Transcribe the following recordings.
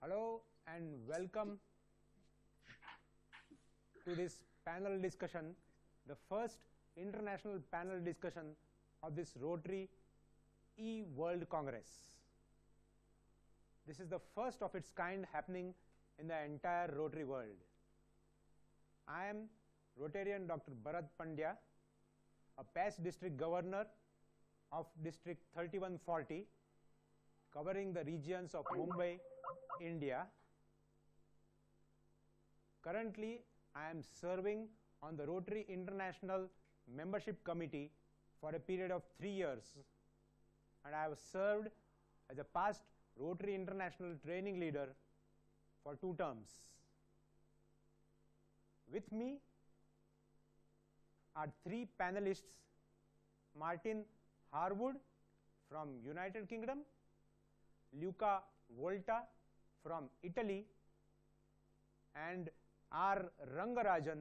Hello and welcome to this panel discussion, the first international panel discussion of this Rotary E-World Congress. This is the first of its kind happening in the entire Rotary world. I am Rotarian Dr. Bharat Pandya, a past district governor of District 3140, covering the regions of Mumbai, India. Currently, I am serving on the Rotary International Membership Committee for a period of 3 years, and I have served as a past Rotary International training leader for 2 terms. With me are 3 panelists: Martyn Harwood from United Kingdom, Luca Volta from Italy, and R. Rangarajan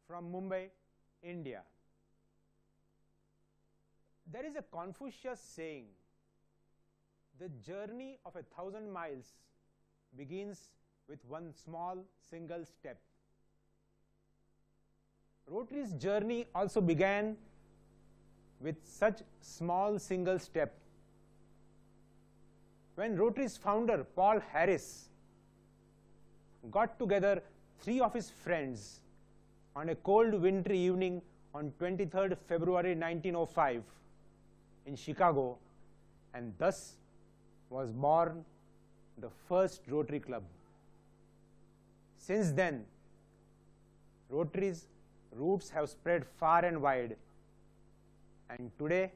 from Mumbai, India. There is a Confucius saying, "The journey of 1,000 miles begins with one small single step." Rotary's journey also began with such small single step. When Rotary's founder, Paul Harris, got together 3 of his friends on a cold wintry evening on 23rd February 1905 in Chicago, and thus was born the first Rotary Club. Since then, Rotary's roots have spread far and wide, and today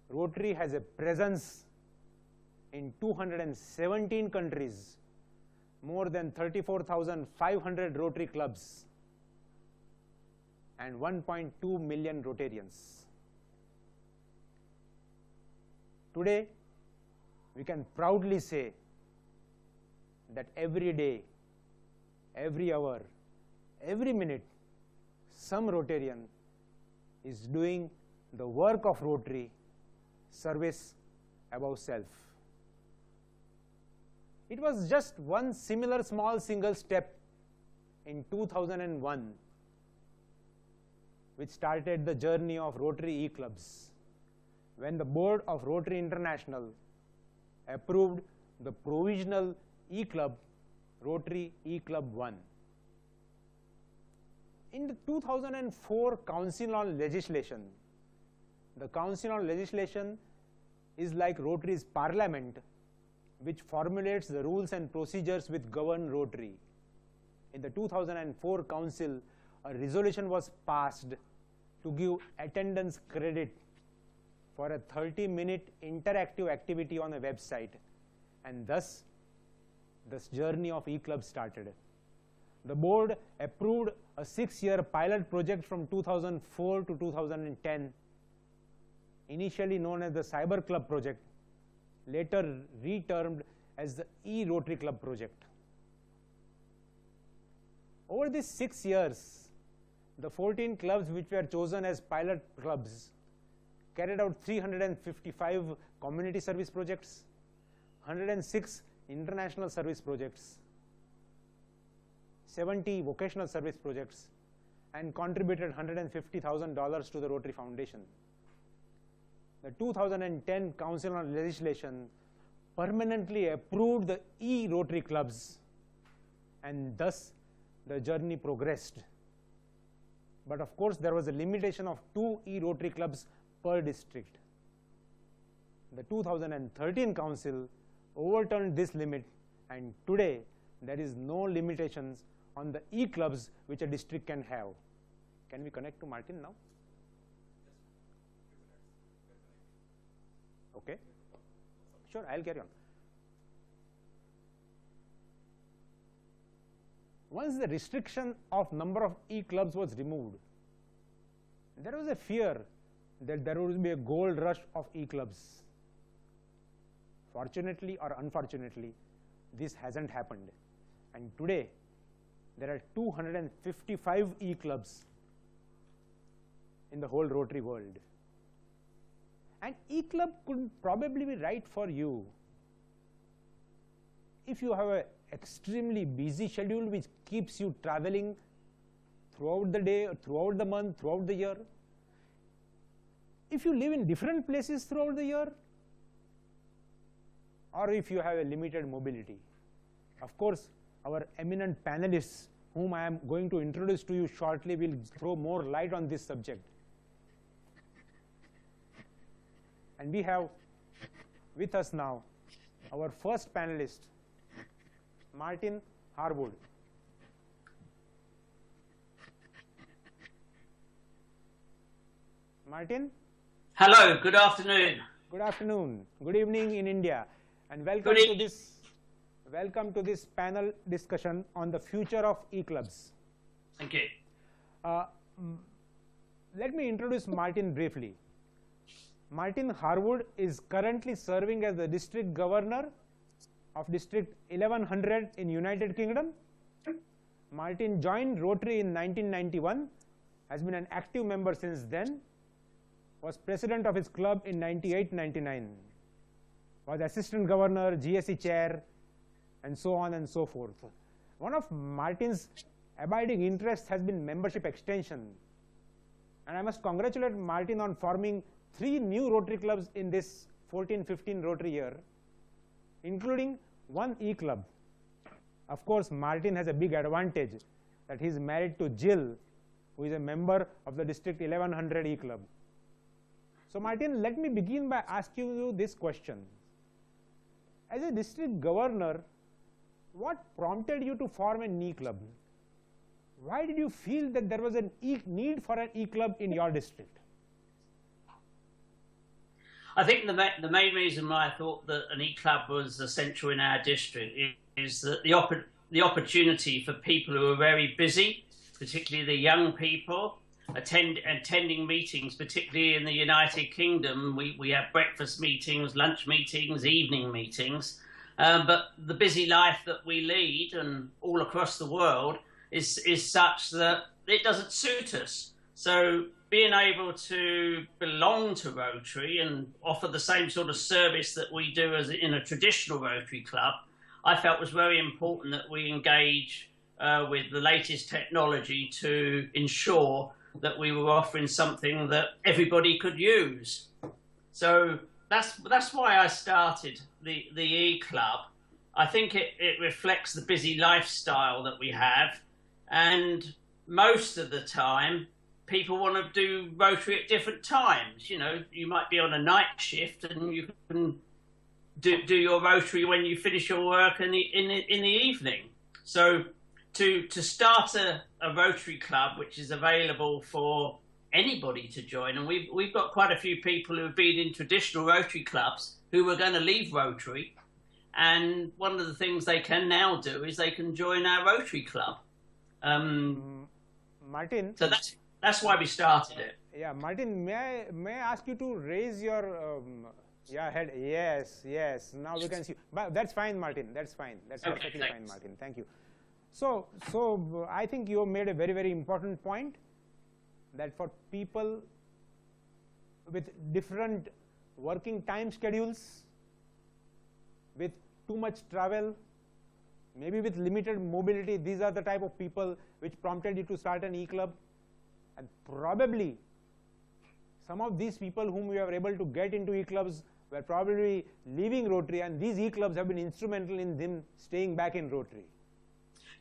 Rotary has a presence in 217 countries, more than 34,500 Rotary clubs, and 1.2 million Rotarians. Today, we can proudly say that every day, every hour, every minute, some Rotarian is doing the work of Rotary, service above self. It was just one similar small single step in 2001 which started the journey of Rotary E-Clubs, when the board of Rotary International approved the provisional E-Club, Rotary E-Club 1. In the 2004 Council on Legislation, the Council on Legislation is like Rotary's parliament, which formulates the rules and procedures which govern Rotary. In the 2004 Council, a resolution was passed to give attendance credit for a 30-minute interactive activity on a website, and thus this journey of E-Club started. The board approved a 6-year pilot project from 2004 to 2010, initially known as the Cyber Club project, later retermed as the E-Rotary Club project. Over these 6 years, the 14 clubs which were chosen as pilot clubs carried out 355 community service projects, 106 international service projects, 70 vocational service projects, and contributed $150,000 to the Rotary Foundation. The 2010 Council on Legislation permanently approved the E-Rotary clubs, and thus the journey progressed. But of course, there was a limitation of 2 E-Rotary clubs per district. The 2013 Council overturned this limit, and today there is no limitations on the E-Clubs which a district can have. Can we connect to Martyn now? Okay. Sure, I'll carry on. Once the restriction of number of E-Clubs was removed, there was a fear that there would be a gold rush of E-Clubs. Fortunately or unfortunately, this hasn't happened, and today there are 255 E-Clubs in the whole Rotary world. An E-Club could probably be right for you if you have an extremely busy schedule which keeps you traveling throughout the day, throughout the month, throughout the year, if you live in different places throughout the year, or if you have a limited mobility. Of course, our eminent panelists, whom I am going to introduce to you shortly, will throw more light on this subject. And we have with us now our first panelist, Martyn Harwood. Martyn? Hello, good afternoon. Good afternoon. Good evening in India. And welcome to this panel discussion on the future of e-clubs. Thank you. Let me introduce Martyn briefly. Martyn Harwood is currently serving as the District Governor of District 1100 in United Kingdom. Martyn joined Rotary in 1991, has been an active member since then, was president of his club in 98-99, was assistant governor, GSE chair, and so on and so forth. One of Martyn's abiding interests has been membership extension, and I must congratulate Martyn on forming 3 new Rotary clubs in this 14-15 Rotary year, including 1 e-club. Of course, Martyn has a big advantage that he is married to Jill, who is a member of the District 1100 e-club. So Martyn, let me begin by asking you this question. As a district governor, what prompted you to form an e-club? Why did you feel that there was a need for an e-club in your district? I think the main reason why I thought that an e-club was essential in our district is that the opportunity for people who are very busy, particularly the young people, attending meetings, particularly in the United Kingdom. We have breakfast meetings, lunch meetings, evening meetings, but the busy life that we lead and all across the world is such that it doesn't suit us. So being able to belong to Rotary and offer the same sort of service that we do as in a traditional Rotary club, I felt was very important that we engage with the latest technology to ensure that we were offering something that everybody could use. So that's why I started the e-club. I think it reflects the busy lifestyle that we have, and most of the time people want to do Rotary at different times. You know, you might be on a night shift and you can do your Rotary when you finish your work in the evening. So to start a Rotary club which is available for anybody to join, and we've got quite a few people who have been in traditional Rotary clubs who were going to leave Rotary, and one of the things they can now do is they can join our Rotary club. Martyn, so that's why we started it. Yeah, Martyn, may I ask you to raise your head? Yes. Now we can see. But that's fine, Martyn. That's fine. That's okay, perfectly thanks. fine, Martyn. Thank you. So I think you made a very, very important point, that for people with different working time schedules, with too much travel, maybe with limited mobility, these are the type of people which prompted you to start an e-club. And probably some of these people whom we were able to get into e-clubs were probably leaving Rotary, and these e-clubs have been instrumental in them staying back in Rotary.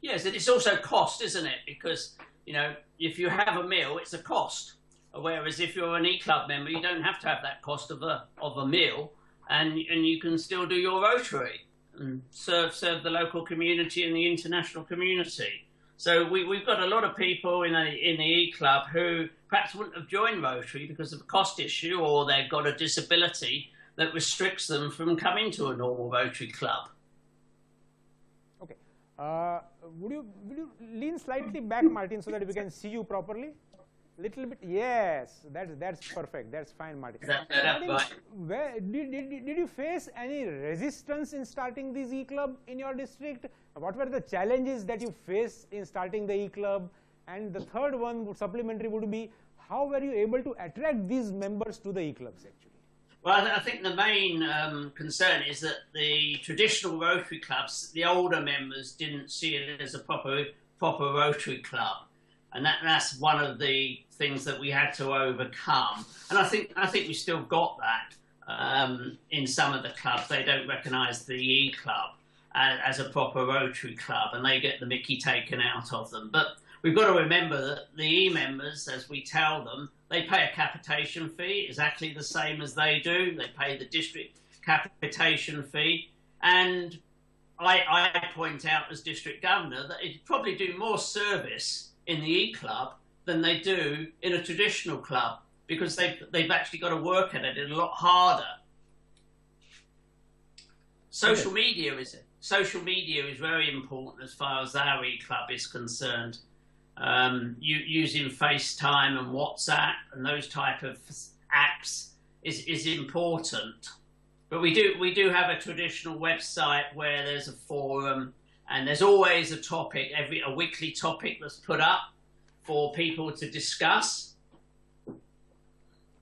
Yes, and it's also cost, isn't it? Because, you know, if you have a meal, it's a cost. Whereas if you're an e-club member, you don't have to have that cost of a meal, and you can still do your Rotary and serve the local community and the international community. So we've got a lot of people in the e-club who perhaps wouldn't have joined Rotary because of a cost issue, or they've got a disability that restricts them from coming to a normal Rotary club. Okay. Would you lean slightly back, Martyn, so that we can see you properly? Little bit. Yes, that's perfect. That's fine, Martyn. Martyn, did you face any resistance in starting this e-club in your district? What were the challenges that you faced in starting the e-club? And the third one, supplementary, would be, how were you able to attract these members to the e-clubs actually? Well, I think the main concern is that the traditional Rotary clubs, the older members didn't see it as a proper Rotary club, and that's one of the things that we had to overcome. And I think we still got that in some of the clubs. They don't recognise the E-Club as a proper Rotary club, and they get the mickey taken out of them. But we've got to remember that the E-members, as we tell them, they pay a capitation fee exactly the same as they do. They pay the district capitation fee. And I point out as district governor that it'd probably do more service in the E-Club than they do in a traditional club, because they've actually got to work at it a lot harder. Social media is very important as far as our E-Club is concerned. Using FaceTime and WhatsApp and those type of apps is important. But we do have a traditional website where there's a forum, and there's always a topic, a weekly topic that's put up for people to discuss.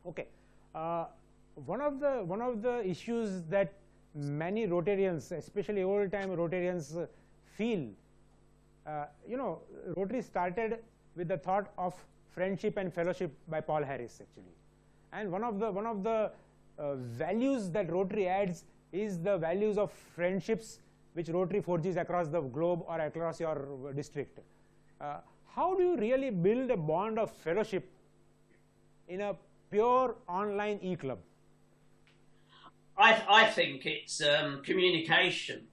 Okay, one of the issues that many Rotarians, especially old-time Rotarians, feel. Rotary started with the thought of friendship and fellowship by Paul Harris, actually, and one of the values that Rotary adds is the values of friendships which Rotary forges across the globe or across your district. How do you really build a bond of fellowship in a pure online E-Club? I think it's communication.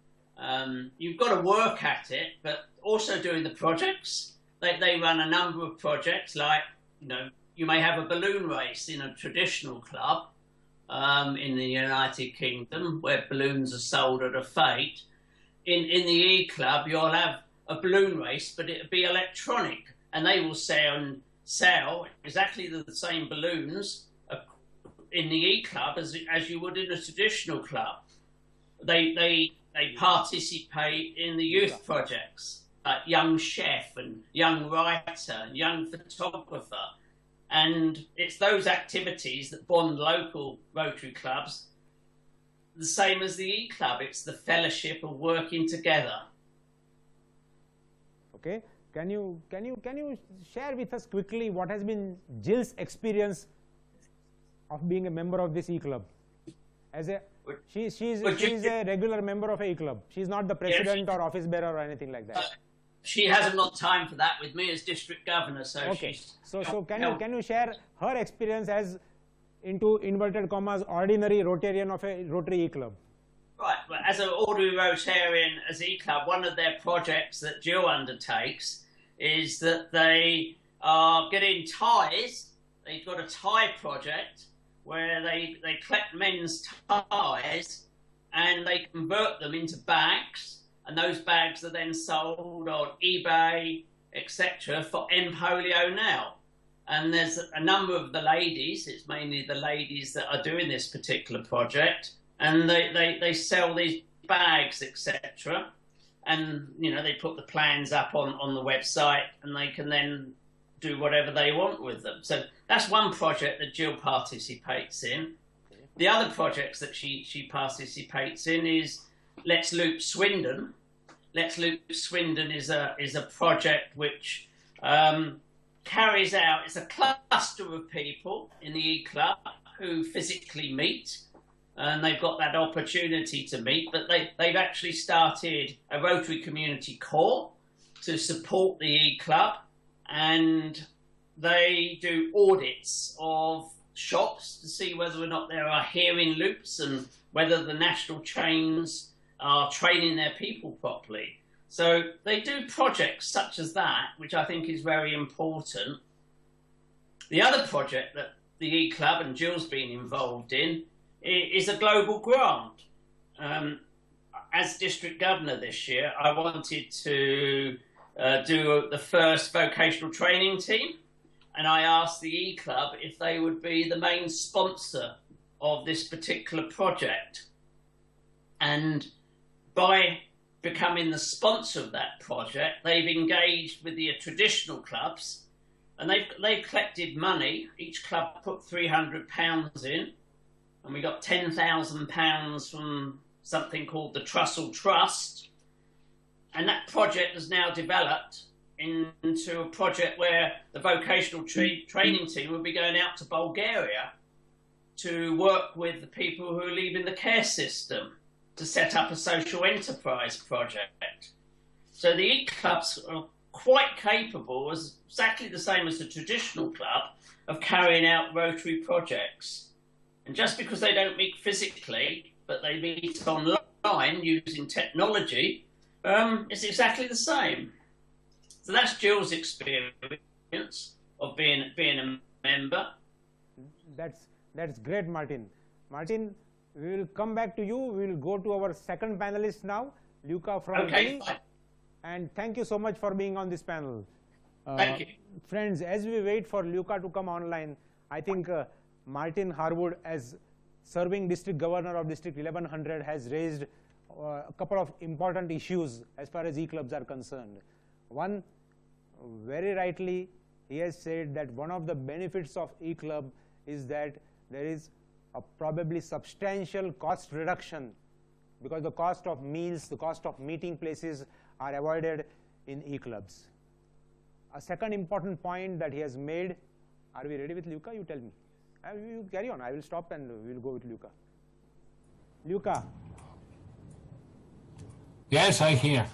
You've got to work at it, but also doing the projects. They run a number of projects, like, you may have a balloon race in a traditional club in the United Kingdom, where balloons are sold at a fete. In the E-Club, you'll have a balloon race, but it'll be electronic, and they will sell exactly the same balloons in the E-Club as you would in a traditional club. They participate in the youth projects, like young chef and young writer and young photographer. And it's those activities that bond local Rotary clubs, the same as the E-Club. It's the fellowship of working together. Okay, can you share with us quickly what has been Jill's experience of being a member of this E-Club? She's a regular member of a E-Club. She's not the president or office bearer or anything like that. She hasn't got time for that with me as district governor. So okay. So can you share her experience as, into inverted commas, ordinary Rotarian of a Rotary E-Club? Right. Well, as an ordinary Rotarian as E-Club, one of their projects that Jill undertakes is that they are getting ties. They've got a tie project where they collect men's ties and they convert them into bags, and those bags are then sold on eBay, etc. for End Polio Now. And there's a number of the ladies, it's mainly the ladies that are doing this particular project, and they sell these bags, etc. And, they put the plans up on the website, and they can then do whatever they want with them. So that's one project that Jill participates in. The other projects that she participates in is Let's Loop Swindon. Let's Loop Swindon is a project which carries out, it's a cluster of people in the E-Club who physically meet, and they've got that opportunity to meet, but they've actually started a Rotary Community Corps to support the E-Club, and they do audits of shops to see whether or not there are hearing loops and whether the national chains are training their people properly. So they do projects such as that, which I think is very important. The other project that the E-Club and Jill's been involved in is a global grant. As district governor this year, I wanted to do the first vocational training team, and I asked the E-Club if they would be the main sponsor of this particular project. And by becoming the sponsor of that project, they've engaged with the traditional clubs, and they've collected money. Each club put £300 in, and we got £10,000 from something called the Trussell Trust. And that project has now developed into a project where the vocational training team will be going out to Bulgaria to work with the people who are leaving the care system to set up a social enterprise project. So the E-Clubs are quite capable, as exactly the same as the traditional club, of carrying out Rotary projects. And just because they don't meet physically, but they meet online using technology, it's exactly the same. So that's Jill's experience of being a member. That's great, Martyn. Martyn, we will come back to you. We will go to our second panelist now, Luca from Italy. Fine. And thank you so much for being on this panel. Thank you. Friends, as we wait for Luca to come online, I think Martyn Harwood, as serving district governor of District 1100, has raised a couple of important issues as far as E-Clubs are concerned. One, very rightly, he has said that one of the benefits of E-Club is that there is a probably substantial cost reduction, because the cost of meals, the cost of meeting places are avoided in E-Clubs. A second important point that he has made, are we ready with Luca? You tell me. You carry on. I will stop and we will go with Luca. Luca. Yes, I hear.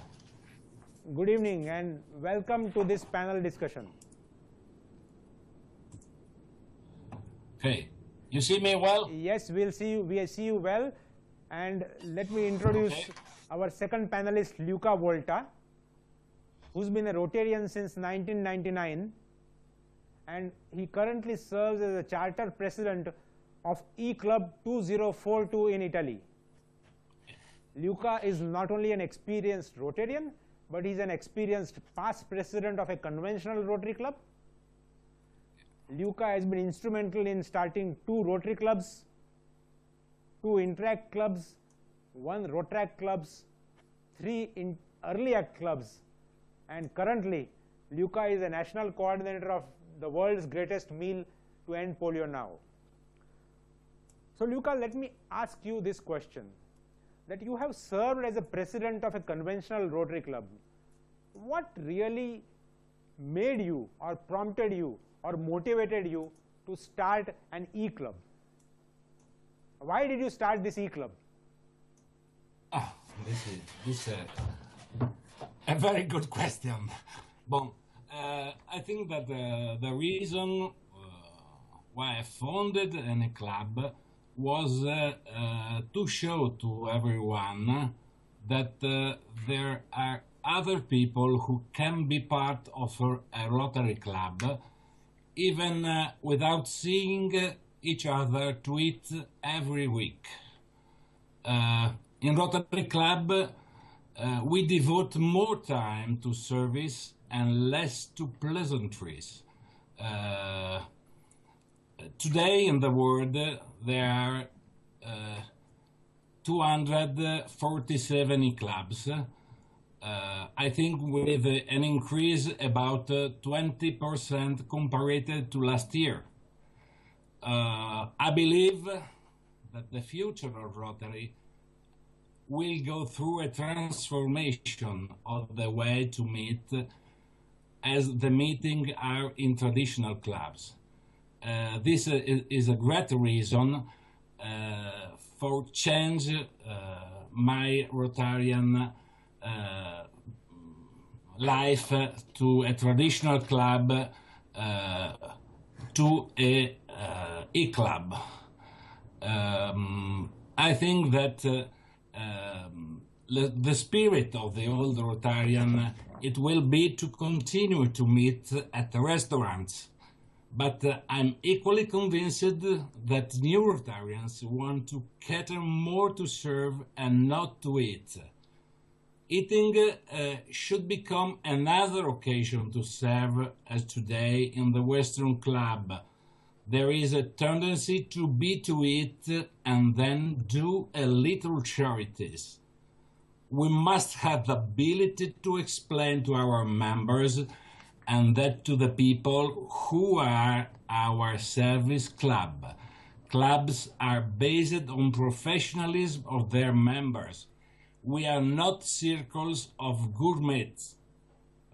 Good evening and welcome to this panel discussion. Okay. You see me well? Yes, we see you well. And let me introduce our second panelist, Luca Volta, who's been a Rotarian since 1999, and he currently serves as a charter president of E-Club 2042 in Italy. Luca is not only an experienced Rotarian, but he's an experienced past president of a conventional Rotary club. Luca has been instrumental in starting 2 Rotary clubs, 2 Interact clubs, 1 Rotaract clubs, 3 Early Act clubs, and currently Luca is a national coordinator of the world's greatest meal to end polio now. So Luca, let me ask you this question, that you have served as a president of a conventional Rotary club. What really made you or prompted you or motivated you to start an E-Club? Why did you start this E-Club? This is a very good question. Bon, I think that the reason why I founded an E-Club was to show to everyone that there are other people who can be part of a Rotary club, even without seeing each other tweet every week. In Rotary Club, we devote more time to service and less to pleasantries. Today in the world, there are 247 E-Clubs. I think with an increase about 20% compared to last year. I believe that the future of Rotary will go through a transformation of the way to meet, as the meetings are in traditional clubs. This is a great reason for change my Rotarian life to a traditional club to a E-Club. I think that the spirit of the old Rotarian, it will be to continue to meet at the restaurants. But I'm equally convinced that new Rotarians want to cater more to serve and not to eat. Eating should become another occasion to serve, as today in the Western Club. There is a tendency to be to eat and then do a little charities. We must have the ability to explain to our members and that to the people who are our service club. clubs are based on professionalism of their members. We are not circles of gourmets.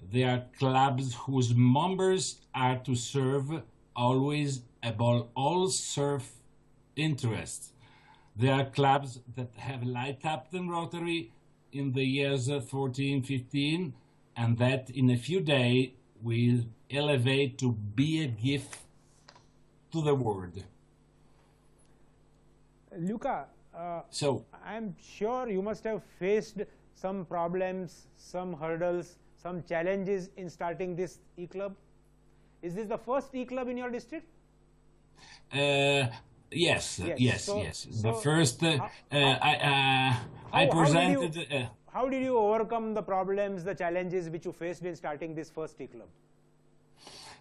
They are clubs whose members are to serve always above all self-interest. They are clubs that have light up the Rotary in the years 14, 15, and that in a few days will elevate to be a gift to the world. Luca, so I'm sure you must have faced some problems, some hurdles, some challenges in starting this e-club. Is this the first e-club in your district? Yes. The first, How presented. How did you overcome the problems, the challenges which you faced in starting this first e-club?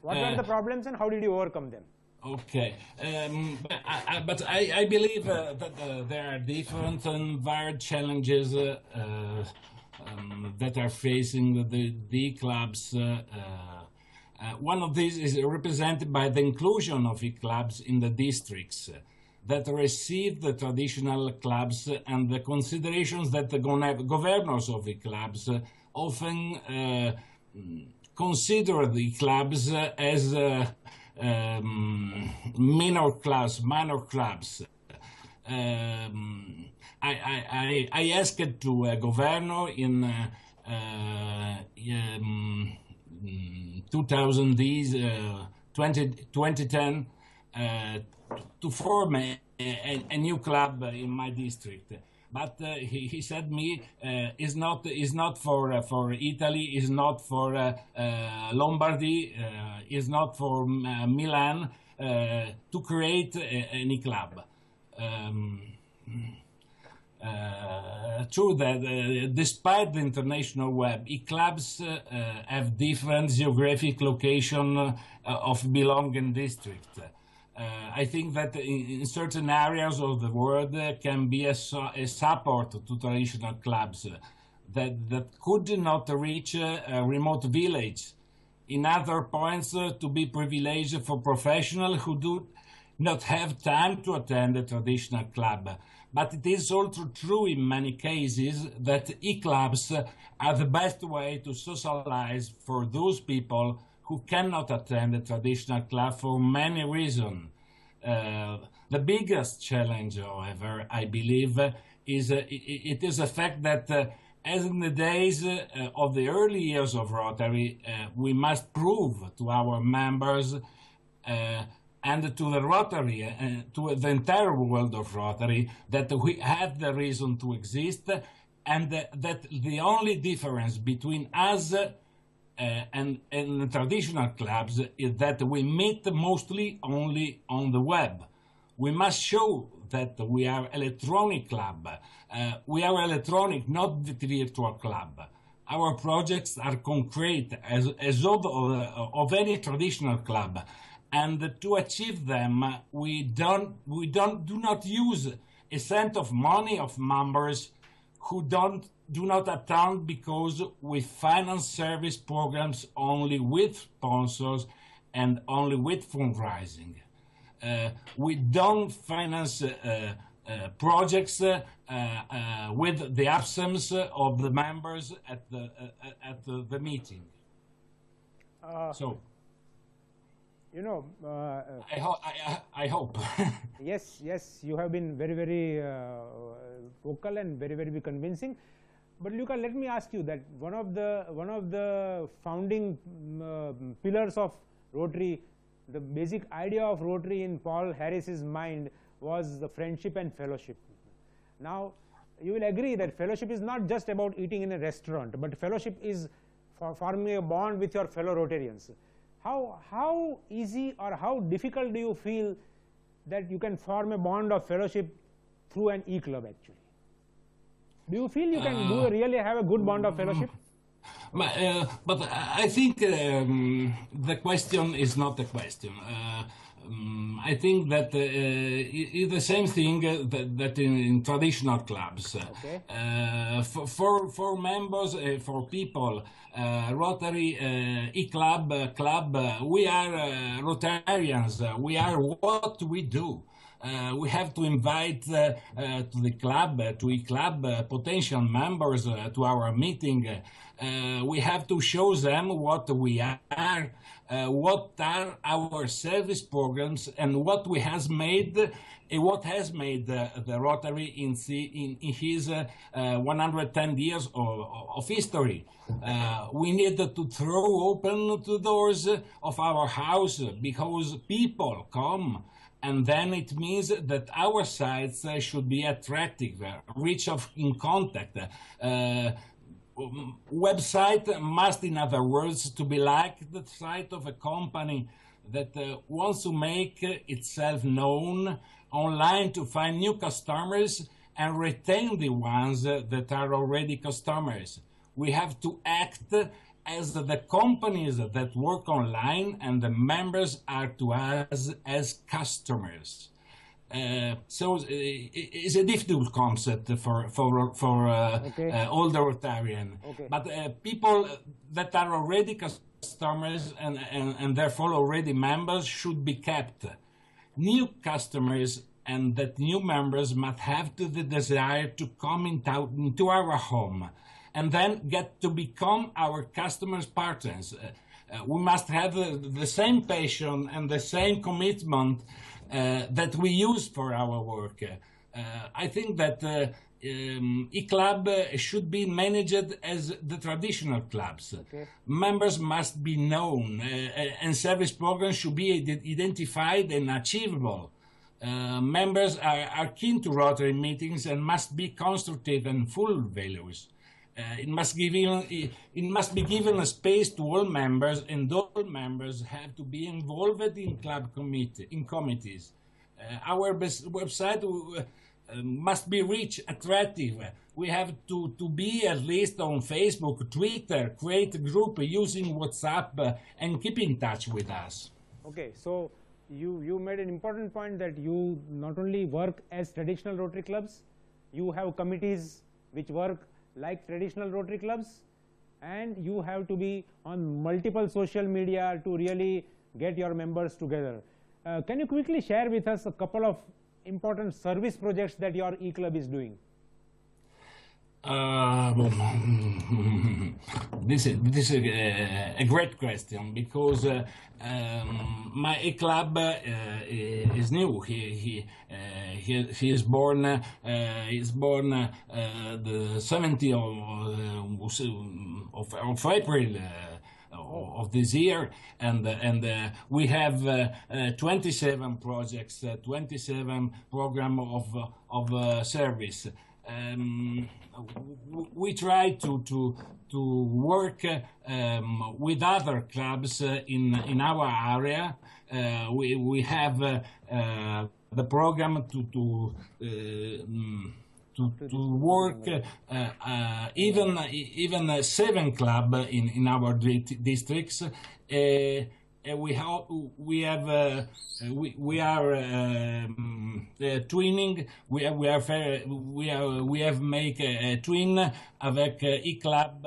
What were the problems and how did you overcome them? Okay, but I believe that there are different and varied challenges that are facing the e-clubs. One of these is represented by the inclusion of e-clubs in the districts that receive the traditional clubs and the considerations that the governors of e-clubs often consider the clubs as minor clubs. I asked to a governor in 2010 to form a new club in my district. But he said me is not for Italy, is not for Lombardy, is not for Milan to create an e-club. True that despite the international web, e-clubs have different geographic location of belonging district. I think that in certain areas of the world can be a support to traditional clubs that could not reach a remote village. In other points, to be privileged for professionals who do not have time to attend a traditional club. But it is also true in many cases that e-clubs are the best way to socialize for those people who cannot attend a traditional club for many reasons. The biggest challenge, however, I believe, is it is the fact that as in the days of the early years of Rotary, we must prove to our members and to the Rotary, to the entire world of Rotary, that we have the reason to exist, and that the only difference between us and traditional clubs is that we meet mostly only on the web. We must show that we are electronic club. We are electronic, not the virtual club. Our projects are concrete as of any traditional club. And to achieve them, we do not use a cent of money of members who do not attend, because we finance service programs only with sponsors and only with fundraising. We don't finance projects with the absence of the members at the meeting. So. You know, I hope. Yes, you have been very, very vocal and very, very convincing. But Luca, let me ask you that one of the founding pillars of Rotary, the basic idea of Rotary in Paul Harris's mind was the friendship and fellowship. Now, you will agree that fellowship is not just about eating in a restaurant, but fellowship is for forming a bond with your fellow Rotarians. How easy or how difficult do you feel that you can form a bond of fellowship through an e-club actually? Do you feel you can really have a good bond of fellowship? But I think the question is not a question. I think that it's the same thing that in traditional clubs. Okay. For members, for people, Rotary E-Club, we are Rotarians. We are what we do. we have to invite to the club, to E-Club, potential members to our meeting. We have to show them what we are, what are our service programs, and what has made the Rotary in his 110 years of history. We need to throw open the doors of our house because people come, and then it means that our sites should be attractive, rich in contact. Website must, in other words, to be like the site of a company that wants to make itself known online to find new customers and retain the ones that are already customers. We have to act as the companies that work online, and the members are to us as customers. So it's a difficult concept for all the Rotarian. Okay. But people that are already customers and therefore already members should be kept. New customers and that new members must have the desire to come into our home and then get to become our customers' partners. We must have the same passion and the same commitment that we use for our work. I think that E-Club should be managed as the traditional clubs. Okay. Members must be known and service programs should be identified and achievable. Members are keen to Rotary meetings and must be constructive and full of values. It must be given a space to all members, and all members have to be involved in club committees. Our website must be rich, attractive. We have to be at least on Facebook, Twitter, create a group using WhatsApp, and keep in touch with us. Okay, so you made an important point that you not only work as traditional Rotary clubs, you have committees which work like traditional Rotary clubs, and you have to be on multiple social media to really get your members together. Can you quickly share with us a couple of important service projects that your E-Club is doing? This is a great question because my E-Club is new. He is born the 17th of April of this year, and we have 27 projects, 27 program of service. We try to work with other clubs in our area. We have the program to work even 7 clubs in our districts. We are twinning. We have make a twin avec E-Club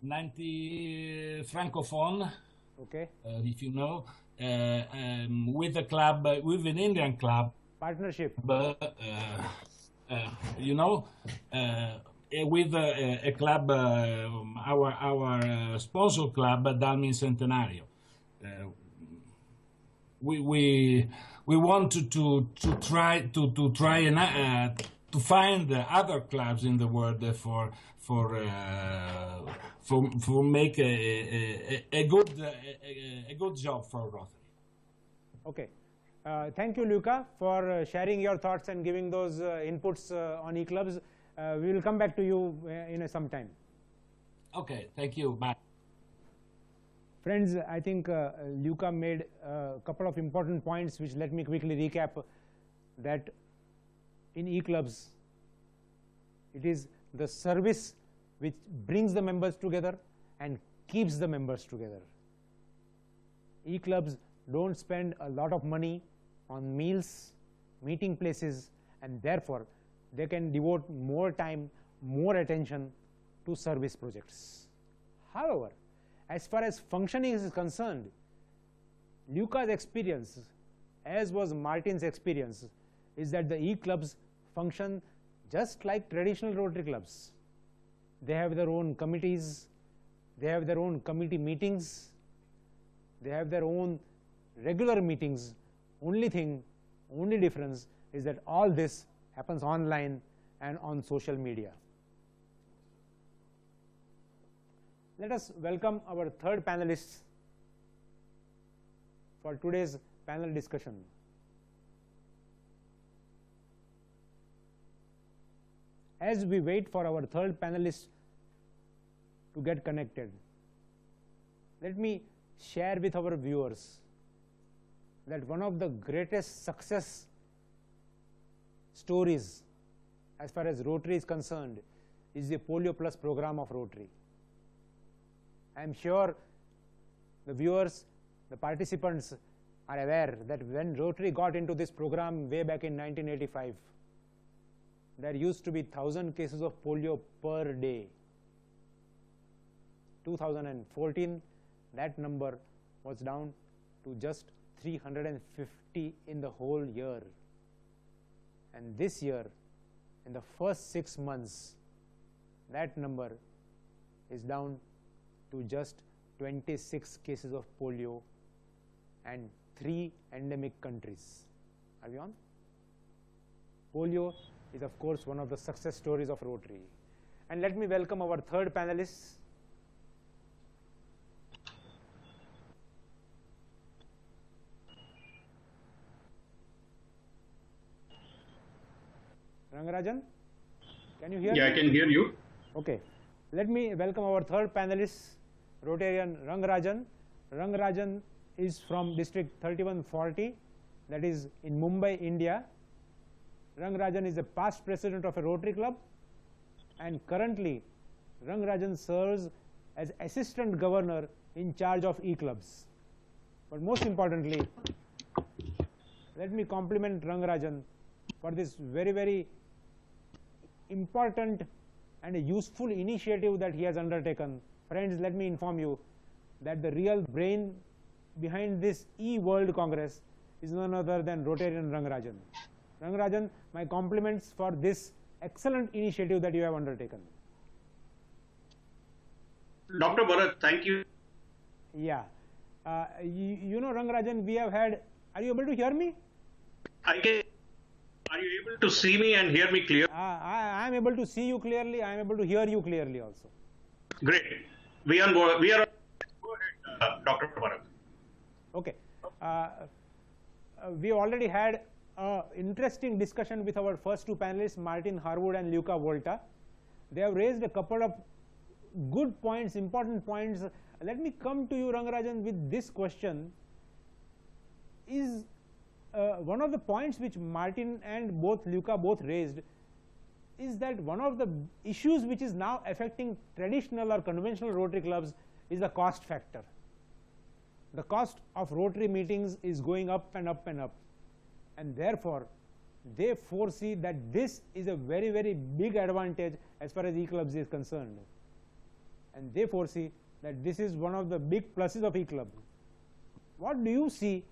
90 francophone. Okay. If you know, with a club, with an Indian club. Partnership. You know, with a club, our sponsor club, Dalmin Centenario. We want to try to find other clubs in the world for make a good job for Rotary. Okay. Thank you, Luca, for sharing your thoughts and giving those inputs on E-Clubs. We will come back to you in some time. Okay, thank you. Bye. Friends, I think Luca made a couple of important points which let me quickly recap. That in E-Clubs, it is the service which brings the members together and keeps the members together. E-Clubs don't spend a lot of money on meals, meeting places, and therefore they can devote more time, more attention to service projects. However, as far as functioning is concerned, Luca's experience as was Martyn's experience, is that the E-clubs function just like traditional Rotary clubs. They have their own committees, they have their own committee meetings, they have their own regular meetings. Only difference is that all this happens online and on social media. Let us welcome our third panelist for today's panel discussion. As we wait for our third panelist to get connected, let me share with our viewers that one of the greatest success stories as far as Rotary is concerned is the Polio Plus program of Rotary. I am sure the viewers, the participants are aware that when Rotary got into this program way back in 1985, there used to be 1,000 cases of polio per day. 2014, that number was down to just 350 in the whole year. And this year, in the first 6 months, that number is down to just 26 cases of polio and 3 endemic countries. Are we on? Polio is, of course, one of the success stories of Rotary. And let me welcome our third panelist. Rangarajan, can you hear me? Yeah, I can hear you. Okay. Let me welcome our third panelist, Rotarian Rangarajan. Rangarajan is from District 3140, that is in Mumbai, India. Rangarajan is a past president of a Rotary club, and currently Rangarajan serves as assistant governor in charge of E-clubs. But most importantly, let me compliment Rangarajan for this very important and a useful initiative that he has undertaken. Friends, let me inform you that the real brain behind this E-World Congress is none other than Rotarian Rangarajan. Rangarajan, my compliments for this excellent initiative that you have undertaken. Dr. Bharat, thank you. Yeah. You know, Rangarajan, we have had, are you able to hear me? Are you able to see me and hear me clear? I am able to see you clearly. I am able to hear you clearly also. Great. We are go ahead, Dr. Bharat. Okay. We already had an interesting discussion with our first two panelists, Martyn Harwood and Luca Volta. They have raised a couple of good points, important points. Let me come to you, Rangarajan, with this question. Is one of the points which Martyn and Luca raised is that one of the issues which is now affecting traditional or conventional Rotary clubs is the cost factor. The cost of Rotary meetings is going up and up and up, and therefore they foresee that this is a very big advantage as far as E-clubs is concerned, and they foresee that this is one of the big pluses of E-club. What do you see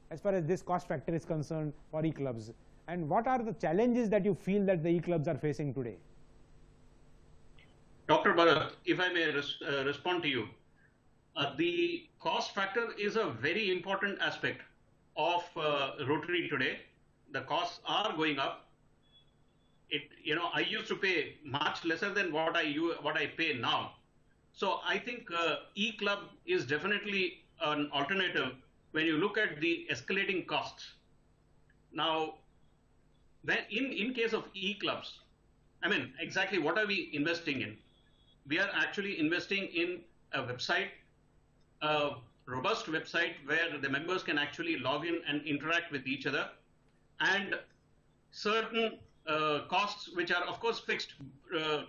as far as this cost factor is concerned for E-clubs, and what are the challenges that you feel that the E-clubs are facing today? Dr. Bharat, if I may respond to you, the cost factor is a very important aspect of Rotary today. The costs are going up. I used to pay much lesser than what I pay now. So I think E-club is definitely an alternative when you look at the escalating costs. Now, in case of E-clubs, I mean, exactly what are we investing in? We are actually investing in a website, a robust website where the members can actually log in and interact with each other, and certain costs which are of course fixed,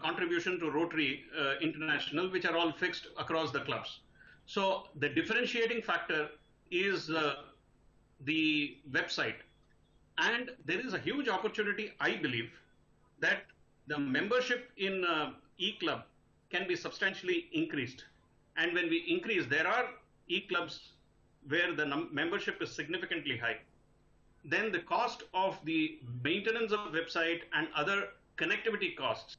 contribution to Rotary International, which are all fixed across the clubs. So the differentiating factor is the website, and there is a huge opportunity, I believe, that the membership in E-club can be substantially increased. And when we increase, there are E-clubs where the membership is significantly high, then the cost of the maintenance of website and other connectivity costs,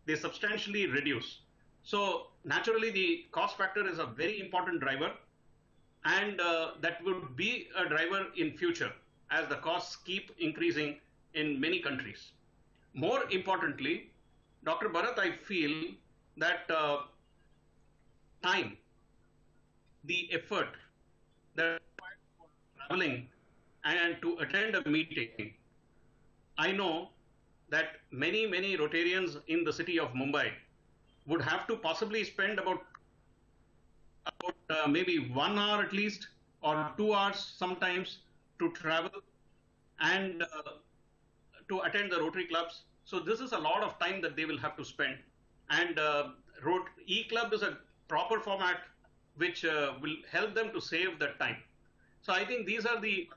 they substantially reduce. So naturally, the cost factor is a very important driver, and that would be a driver in future as the costs keep increasing in many countries. More importantly, Dr. Bharat, I feel that time, the effort that traveling and to attend a meeting, I know that many Rotarians in the city of Mumbai would have to possibly spend about maybe 1 hour at least, or 2 hours sometimes, to travel and to attend the Rotary clubs. So this is a lot of time that they will have to spend. And E-Club is a proper format which will help them to save that time. So I think these are the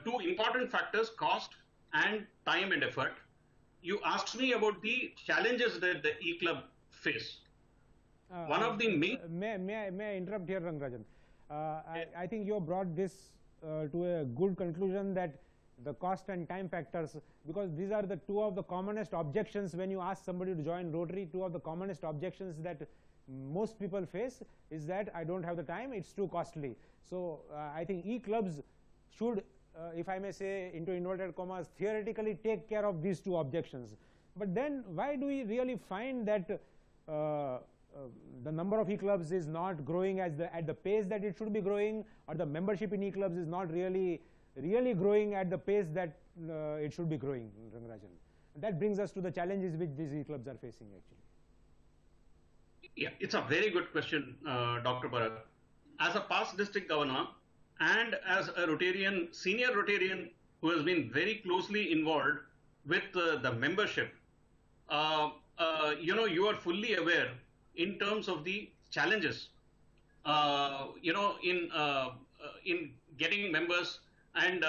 two important factors, cost and time and effort. You asked me about the challenges that the E-Club face. One of the main... May I interrupt here, Rangarajan? I think you brought this to a good conclusion, that the cost and time factors, because these are the two of the commonest objections when you ask somebody to join Rotary. Two of the commonest objections that most people face is that I don't have the time, it's too costly. So I think E-Clubs should, if I may say into inverted commas, theoretically take care of these two objections. But then why do we really find that the number of E-Clubs is not growing at the pace that it should be growing, or the membership in E-Clubs is not really growing at the pace that it should be growing, Rangarajan? That brings us to the challenges which these E-Clubs are facing actually. Yeah, it's a very good question, Dr. Bharat. As a past district governor and as a Rotarian, senior Rotarian who has been very closely involved with the membership, you are fully aware in terms of the challenges, in getting members and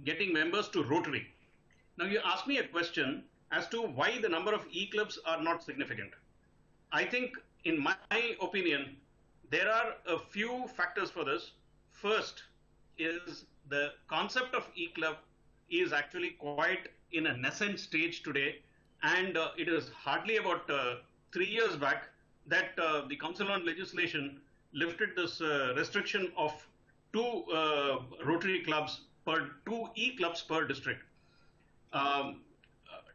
getting members to Rotary. Now you ask me a question as to why the number of E-Clubs are not significant. I think, in my opinion, there are a few factors for this. First is the concept of E-Club is actually quite in a nascent stage today, and it is hardly about 3 years back that the Council on Legislation lifted this restriction of 2 Rotary clubs per 2 E-Clubs per district.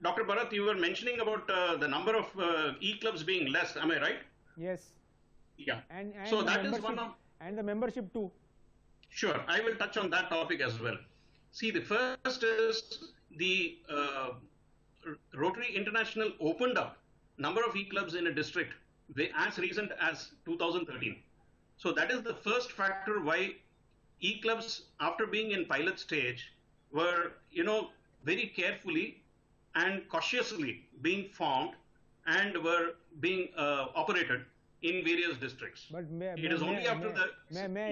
Dr. Bharat, you were mentioning about the number of E-Clubs being less, am I right? Yes. Yeah. And so that is one of... And the membership too. Sure, I will touch on that topic as well. See, the first is the Rotary International opened up number of E-Clubs in a district as recent as 2013. So that is the first factor why E-Clubs, after being in pilot stage, were, very carefully and cautiously being formed and were being operated in various districts. But May I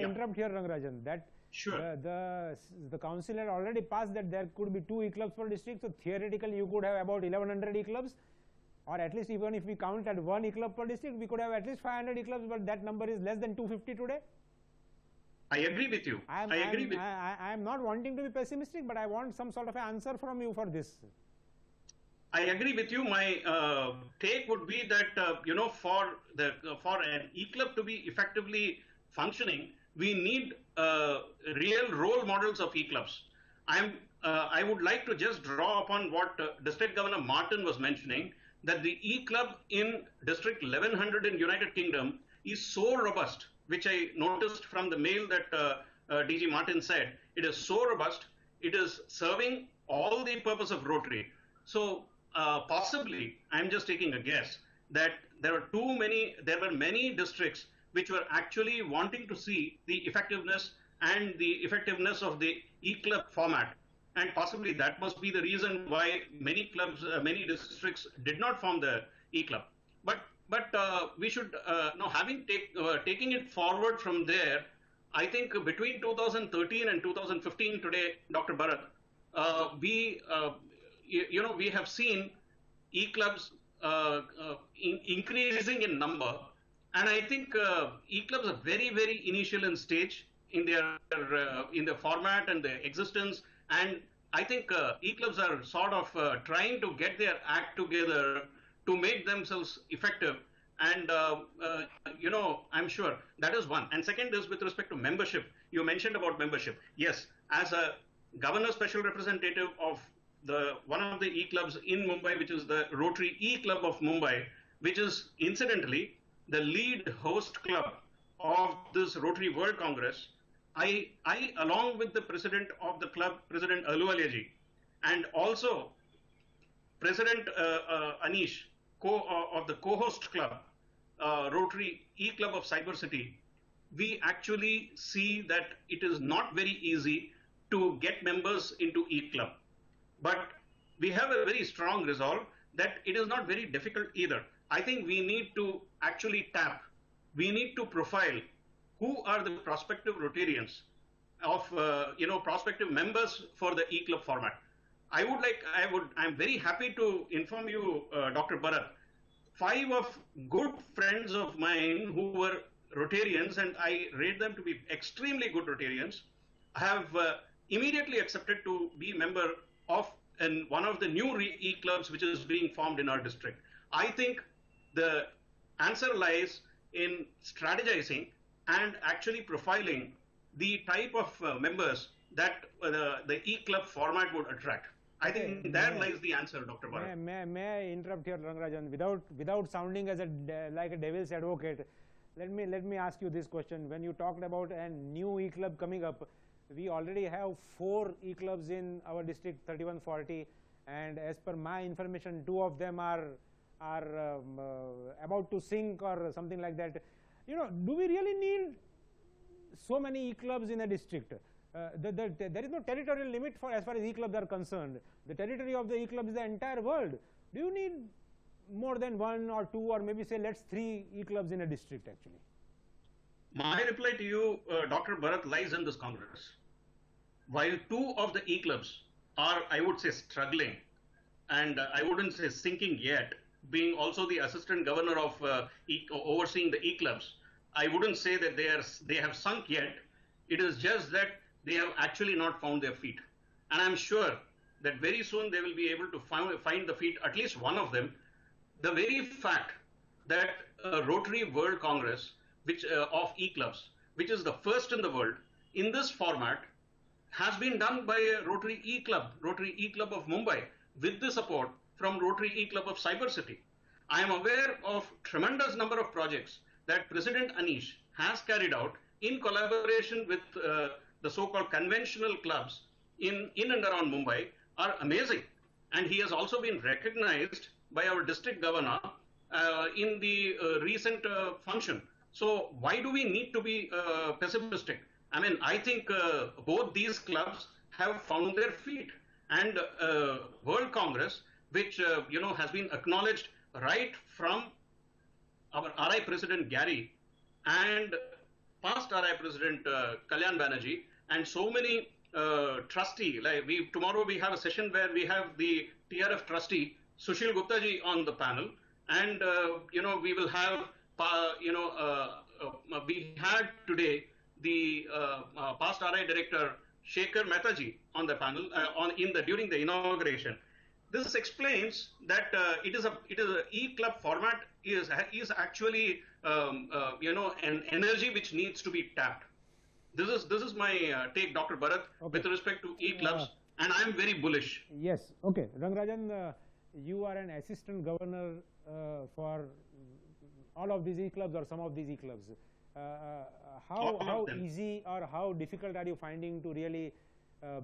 interrupt here, Rangarajan? That sure. The council had already passed that there could be 2 E-Clubs per district, so theoretically you could have about 1100 E-Clubs, or at least even if we count at 1 E-Club per district, we could have at least 500 E-Clubs, but that number is less than 250 today. I agree with you. I am not wanting to be pessimistic, but I want some sort of an answer from you for this. I agree with you. My take would be that for an E-Club to be effectively functioning, we need real role models of E-Clubs. I would like to just draw upon what District Governor Martyn was mentioning, that the E-Club in District 1100 in United Kingdom is so robust, which I noticed from the mail that DG Martyn said. It is so robust. It is serving all the purpose of Rotary. So possibly, I'm just taking a guess, that there were many districts which were actually wanting to see the effectiveness of the E-Club format. And possibly that must be the reason why many clubs, many districts did not form the E-Club. But we should, now taking it forward from there, I think between 2013 and 2015 today, Dr. Bharat, we have seen E-Clubs increasing in number. And I think E-Clubs are very, very initial in stage in their format and their existence. And I think E-clubs are sort of trying to get their act together to make themselves effective. And, I'm sure that is one. And second is with respect to membership. You mentioned about membership. Yes, as a governor special representative of one of the E-clubs in Mumbai, which is the Rotary E-Club of Mumbai, which is incidentally the lead host club of this Rotary World Congress. I along with the president of the club, President Aluwaleji, and also President Anish, of the co-host club, Rotary E-Club of Cyber City, we actually see that it is not very easy to get members into E-Club. But we have a very strong resolve that it is not very difficult either. I think we need to actually we need to profile who are the prospective Rotarians of, prospective members for the E-Club format. I'm very happy to inform you, Dr. Bharat, 5 of good friends of mine who were Rotarians, and I rate them to be extremely good Rotarians, have immediately accepted to be member of one of the new E-Clubs which is being formed in our district. I think the answer lies in strategizing and actually profiling the type of members that the E-Club format would attract. I think there lies the answer, Dr. Bharat. May I interrupt here, Rangarajan? Without sounding as like a devil's advocate, let me ask you this question. When you talked about a new E-Club coming up, we already have 4 E-Clubs in our district, 3140, and as per my information, 2 of them are about to sink or something like that. Do we really need so many E-Clubs in a district? There is no territorial limit as far as E-Clubs are concerned. The territory of the E-Club is the entire world. Do you need more than 1 or 2 or maybe say let's 3 E-Clubs in a district actually? My reply to you, Dr. Bharat, lies in this Congress. While 2 of the E-Clubs are, I would say, struggling, and I wouldn't say sinking yet, being also the assistant governor of overseeing the E-Clubs, I wouldn't say that they have sunk yet. It is just that they have actually not found their feet. And I'm sure that very soon they will be able to find the feet, at least one of them. The very fact that Rotary World Congress of E-Clubs, which is the first in the world, in this format, has been done by a Rotary E-Club of Mumbai, with the support from Rotary E-Club of Cyber City. I am aware of tremendous number of projects that President Anish has carried out in collaboration with the so-called conventional clubs in and around Mumbai are amazing. And he has also been recognized by our district governor in the recent function. So why do we need to be pessimistic? I mean, I think both these clubs have found their feet. And World Congress, which has been acknowledged right from our RI President Gary and past RI President Kalyan Banerjee, and so many trustee, like tomorrow we have a session where we have the TRF trustee Sushil Gupta ji on the panel, and we will have we had today the past RI director Shekhar Mehta ji on the panel during the inauguration. This explains that it is a E-Club format is actually an energy which needs to be tapped. This is my take, Dr. Bharat, with respect to E-Clubs, and I am very bullish. Yes. Okay, Rangarajan, you are an assistant governor for all of these E-Clubs or some of these E-Clubs. How easy or how difficult are you finding to really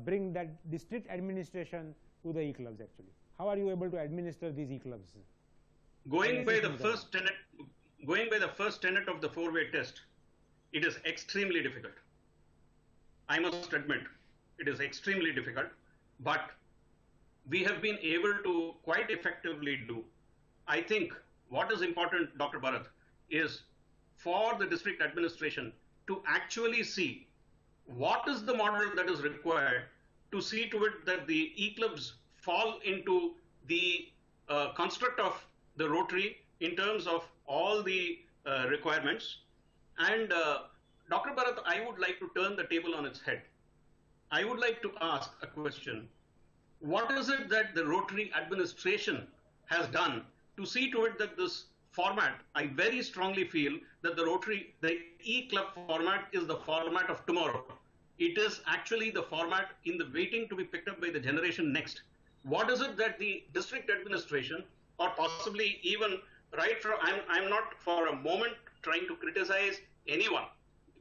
bring that district administration to the E-Clubs actually? How are you able to administer these E-Clubs? Going by the first tenet of the 4-way test, it is extremely difficult. I must admit, it is extremely difficult, but we have been able to quite effectively do. I think what is important, Dr. Bharat, is for the district administration to actually see what is the model that is required to see to it that the E-Clubs fall into the construct of the Rotary in terms of all the requirements, and Dr. Bharat, I would like to turn the table on its head. I would like to ask a question. What is it that the Rotary administration has done to see to it that this format, I very strongly feel that the E-Club format is the format of tomorrow. It is actually the format in the waiting to be picked up by the generation next. What is it that the district administration, or possibly even right from, I'm not for a moment trying to criticize anyone,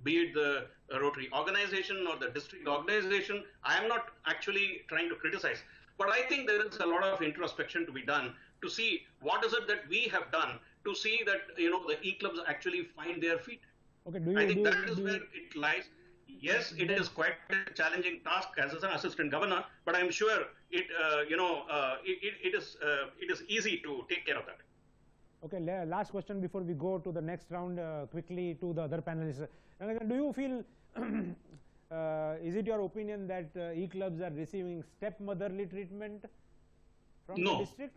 be it the Rotary organization or the district organization. I am not actually trying to criticize, but I think there is a lot of introspection to be done to see what is it that we have done to see that, you know, the E-Clubs actually find their feet. Okay, I think that is where it lies. Yes, it is quite a challenging task as an assistant governor, but I'm sure it, it is easy to take care of that. Okay, last question before we go to the next round, quickly to the other panelists. Do you feel, is it your opinion that E-Clubs are receiving stepmotherly treatment from the district?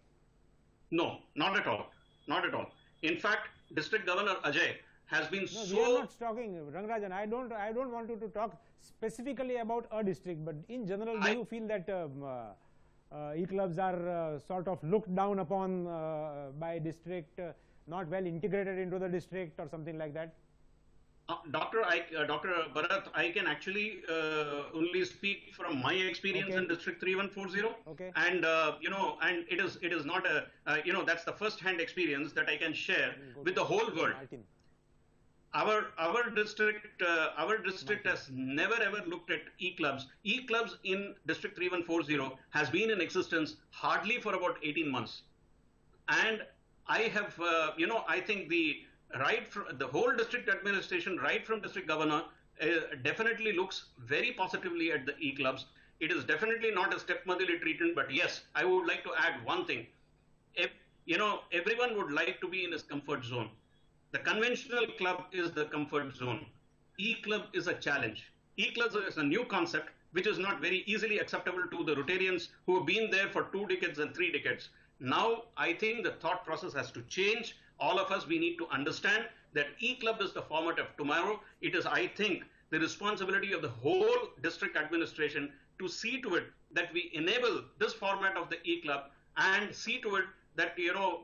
No, not at all. Not at all. In fact, District Governor Ajay has been we are not talking, Rangarajan, I don't want you to talk specifically about a district, but in general, do you feel that E-Clubs are sort of looked down upon by district, not well integrated into the district or something like that? Dr. Bharat, I can actually only speak from my experience in District 3140. Okay. And, and it is not a, that's the first-hand experience that I can share with the whole world. Martyn. Our district has never ever looked at E-Clubs. E-Clubs in District 3140 has been in existence hardly for about 18 months. And I have, I think the whole district administration, right from district governor, definitely looks very positively at the E-Clubs. It is definitely not a stepmotherly treatment, but yes, I would like to add one thing. Everyone would like to be in his comfort zone. The conventional club is the comfort zone. E-Club is a challenge. E-Club is a new concept which is not very easily acceptable to the Rotarians who have been there for 2 decades and 3 decades. Now, I think the thought process has to change. All of us, we need to understand that E-Club is the format of tomorrow. It is, I think, the responsibility of the whole district administration to see to it that we enable this format of the E-Club and see to it that,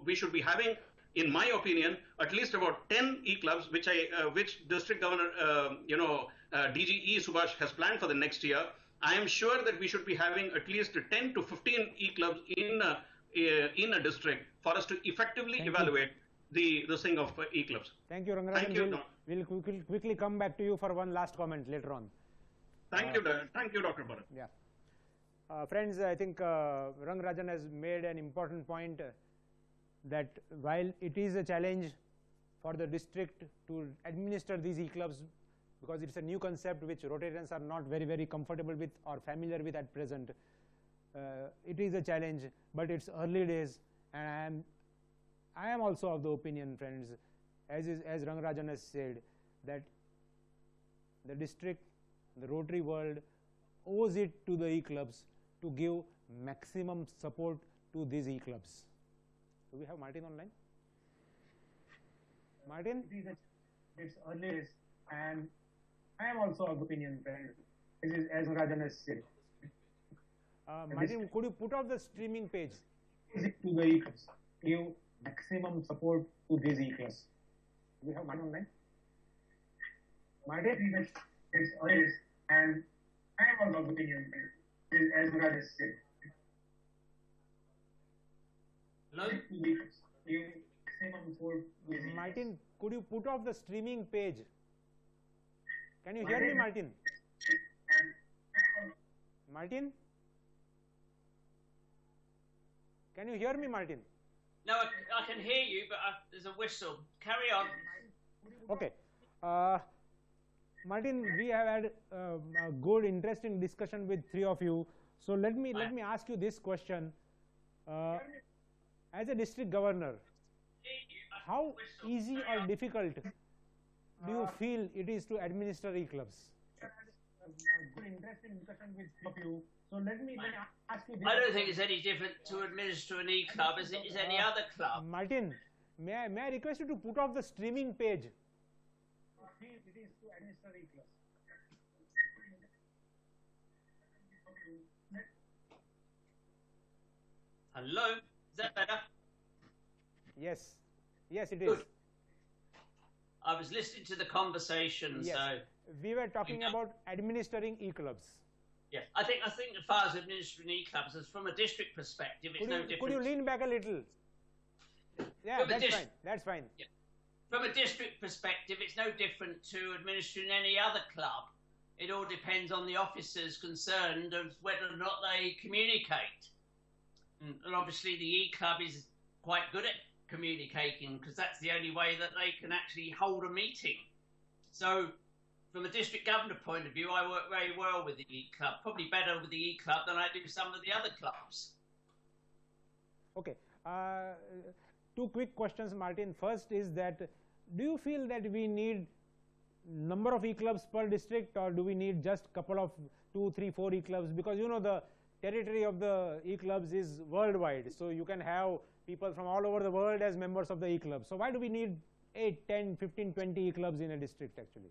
we should be having, in my opinion, at least about 10 E-Clubs, which District Governor, DGE Subhash has planned for the next year. I am sure that we should be having at least 10 to 15 E-Clubs in a district for us to effectively evaluate this thing of E-Clubs. Thank you, Rangarajan. Thank you. We'll quickly come back to you for one last comment later on. Thank you, Dr. Bharat. Yeah. Friends, I think Rangarajan has made an important point that while it is a challenge for the district to administer these E-Clubs, because it's a new concept which Rotarians are not very, very comfortable with or familiar with at present, it is a challenge, but it's early days, and I am also of the opinion, friends, as Rangarajan has said, that the district, the Rotary world owes it to the E-Clubs to give maximum support to these E-Clubs. Do we have Martyn online? Martyn? It's early days, and I am also of the opinion, friend, as Rangarajan has said. Martyn, could you put off the streaming page? To the E-Clubs, give maximum support to these E-Clubs. Do we have Martyn online? Martyn, it's early days, and I am also of the opinion, as Rangarajan has said. Hello? Martyn, could you put off the streaming page? Can you hear me, Martyn? Martyn? Can you hear me, Martyn? No, I can hear you, but there's a whistle. Carry on. Okay. Martyn, we have had a good, interesting discussion with three of you. So let me ask you this question. As a district governor, how easy or difficult do you feel it is to administer E-Clubs? Good, interesting discussion with three of you. So let me ask you this. I don't think it's any different to administer an E-Club as it is any other club. Martyn, may I request you to put off the streaming page? feel it is to administer E-Clubs. Hello, is that better? Yes, yes, it is. Good. I was listening to the conversation, Yes. so We were talking about administering E-Clubs. yeah. I think as far as administering E-Clubs, as from a district perspective, it's no different. Could you lean back a little? Yeah, From a that's fine. That's fine. Yeah. From a district perspective, it's no different to administering any other club. It all depends on the officers concerned of whether or not they communicate. And obviously the E-Club is quite good at communicating because that's the only way that they can actually hold a meeting. So from a district governor point of view, I work very well with the E-Club, probably better with the E-Club than I do some of the other clubs. Okay. Two quick questions, Martyn. First is that, do you feel that we need number of E-Clubs per district, or do we need just couple of 2, 3, 4 E-Clubs? Because you know the territory of the E-Clubs is worldwide, so you can have people from all over the world as members of the E-Club. So why do we need 8, 10, 15, 20 E-Clubs in a district actually?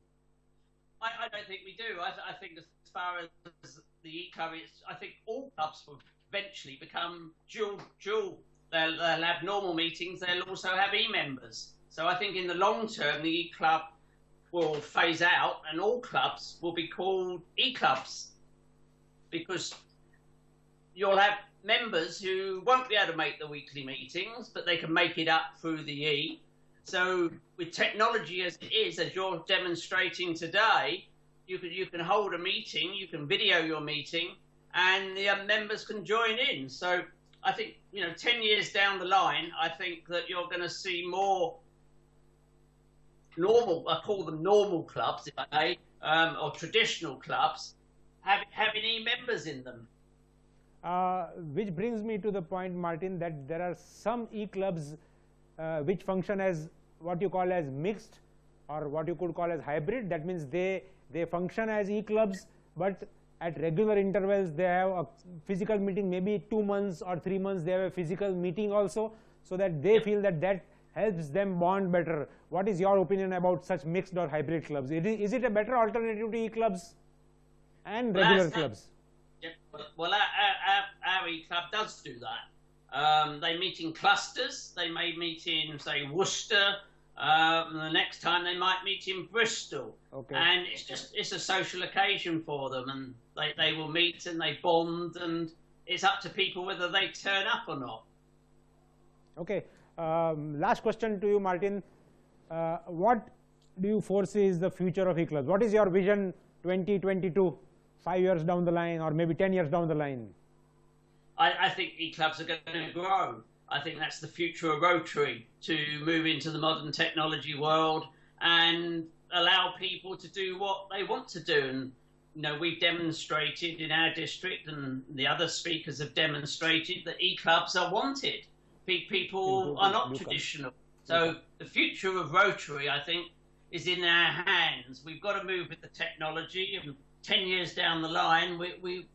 I don't think we do. I think as far as the E-Club is, I think all clubs will eventually become dual. They'll have normal meetings, they'll also have E-members. So I think in the long term, the E-Club will phase out and all clubs will be called E-Clubs, because you'll have members who won't be able to make the weekly meetings, but they can make it up through the E. So with technology as it is, as you're demonstrating today, you can hold a meeting, you can video your meeting, and the members can join in. So I think, 10 years down the line, I think that you're going to see more normal, I call them normal clubs, if I may, or traditional clubs, having E-members in them. Which brings me to the point, Martyn, that there are some E-Clubs which function as what you call as mixed, or what you could call as hybrid. That means they function as E-Clubs, but at regular intervals they have a physical meeting, maybe 2 months or 3 months they have a physical meeting also, so that they feel that helps them bond better. What is your opinion about such mixed or hybrid clubs? Is it a better alternative to E-Clubs and regular clubs? Yeah, well, our E-Club does do that. They meet in clusters. They may meet in, say, Worcester. The next time they might meet in Bristol. Okay. And it's a social occasion for them, and they will meet and they bond, and it's up to people whether they turn up or not. Okay. Last question to you, Martyn. What do you foresee is the future of E-Clubs? What is your vision 2022, 5 years down the line, or maybe 10 years down the line? I think E-Clubs are going to grow. I think that's the future of Rotary, to move into the modern technology world and allow people to do what they want to do. And we've demonstrated in our district, and the other speakers have demonstrated, that E-Clubs are wanted. People are not traditional. So the future of Rotary, I think, is in our hands. We've got to move with the technology, and 10 years down the line, we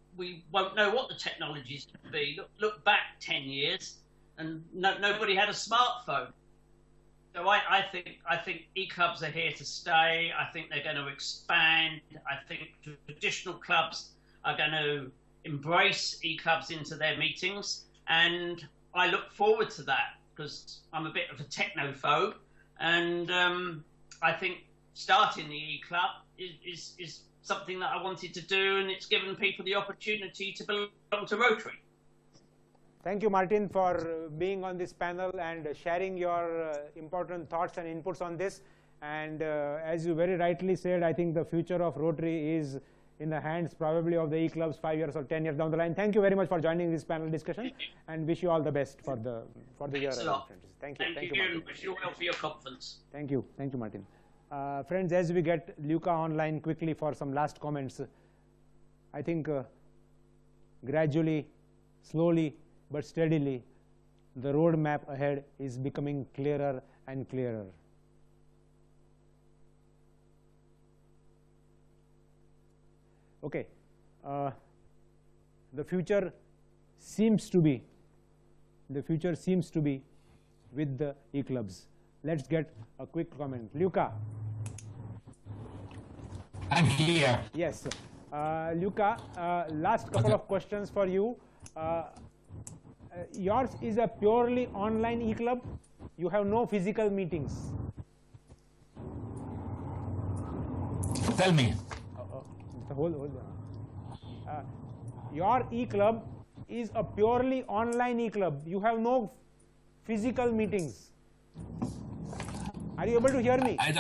won't know what the technology is going to be. Look back 10 years, and nobody had a smartphone. So I think E-Clubs are here to stay. I think they're going to expand. I think traditional clubs are going to embrace E-Clubs into their meetings, and I look forward to that because I'm a bit of a technophobe, and I think starting the E-Club is something that I wanted to do, and it's given people the opportunity to belong to Rotary. Thank you, Martyn, for being on this panel and sharing your important thoughts and inputs on this. And as you very rightly said, I think the future of Rotary is in the hands probably of the E-Clubs 5 years or 10 years down the line. Thank you very much for joining this panel discussion, and wish you all the best for the year. Thank you. Thank you, and wish you well for your conference. Thank you, Martyn. Friends, as we get Luca online quickly for some last comments, I think gradually, slowly, but steadily, the roadmap ahead is becoming clearer and clearer. Okay, the future seems to be with the E-Clubs. Let's get a quick comment. Luca. I'm here. Yes. Luca, last couple of questions for you. Yours is a purely online e-club. You have no physical meetings. Tell me. Your e-club is a purely online e-club. You have no physical meetings. Are you able to hear me? I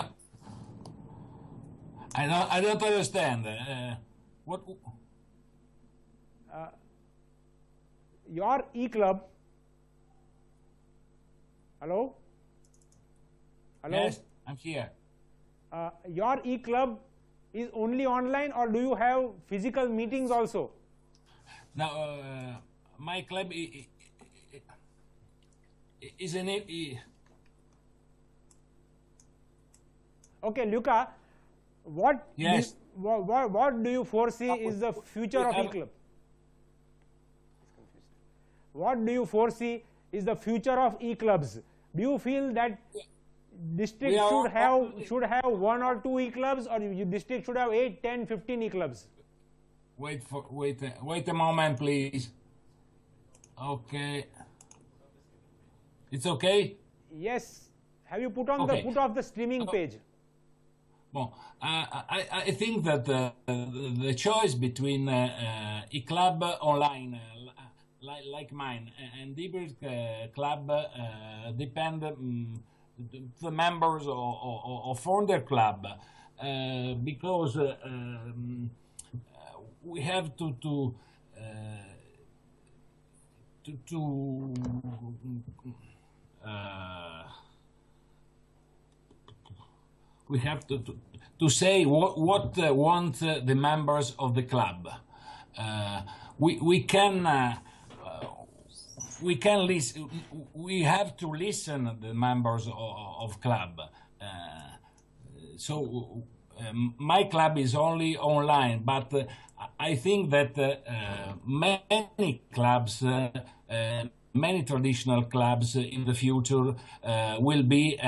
don't understand. What? Your e-club. Hello? Hello? Yes, I'm here. Your e-club is only online, or do you have physical meetings also? Now, my club is an. Okay, Luca, what Yes. what do you foresee is the future of e-club? What do you foresee is the future of e-clubs? Do you feel that district should have 1 or 2 e-clubs, or district should have 8, 10, 15 e-clubs? Wait a moment, please. Okay. It's okay? Yes. Have you put on Okay. put off the streaming page? Well, I think that the choice between e-club online, like mine, and hybrid club depend the members or form their club, because we have to we have to say what want the members of the club. We can listen. We have to listen to the members of club. So my club is only online, but I think that many clubs, many traditional clubs in the future will be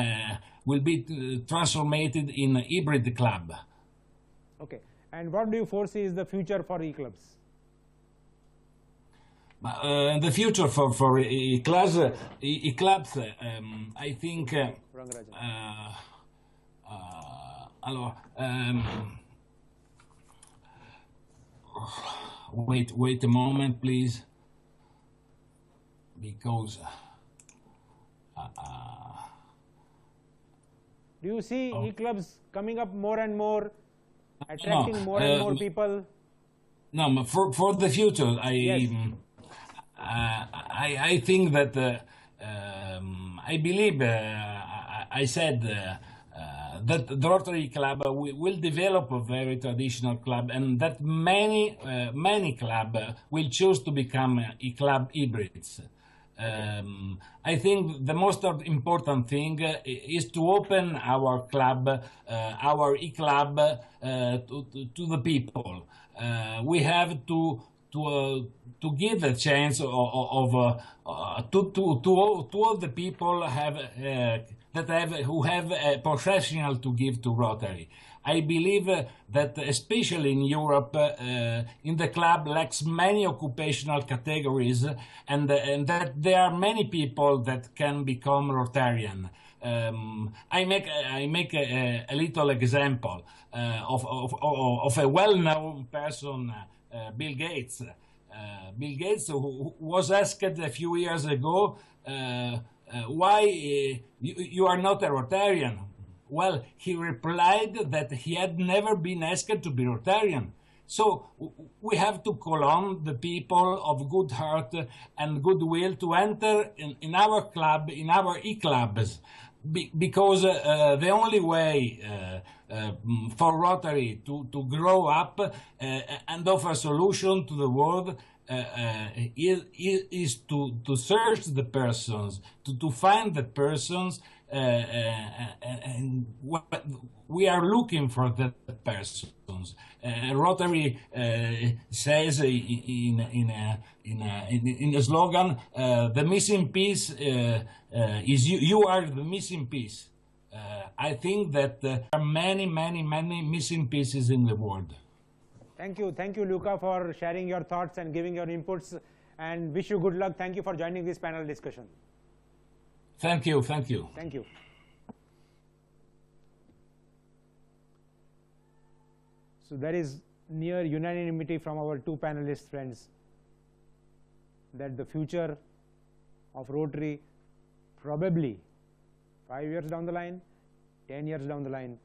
transformed in a hybrid club. Okay. And what do you foresee is the future for e-clubs? The future for e-clubs, I think. Wait a moment, please, because. Do you see e-clubs coming up more and more, attracting more and more people? No, for the future, Yes. I think that I believe I said that the Rotary Club will develop a very traditional club, and that many club will choose to become e-club hybrids. I think the most important thing is to open our club, our e-club, to the people. We have to give a chance to all the people who have a professional to give to Rotary. I believe that especially in Europe, in the club lacks many occupational categories, and that there are many people that can become Rotarian. I make a little example of a well-known person, Bill Gates. Bill Gates, who was asked a few years ago, why you are not a Rotarian? Well, he replied that he had never been asked to be Rotarian. So we have to call on the people of good heart and goodwill to enter in our club, in our e-clubs, because the only way for Rotary to grow up and offer solution to the world is to search the persons, to find the persons, and we are looking for the persons. Rotary says in a slogan, the missing piece is you are the missing piece. I think that there are many missing pieces in the world. Thank you, Luca, for sharing your thoughts and giving your inputs, and wish you good luck. Thank you for joining this panel discussion. Thank you. Thank you. So there is near unanimity from our two panelist friends that the future of Rotary probably 5 years down the line, 10 years down the line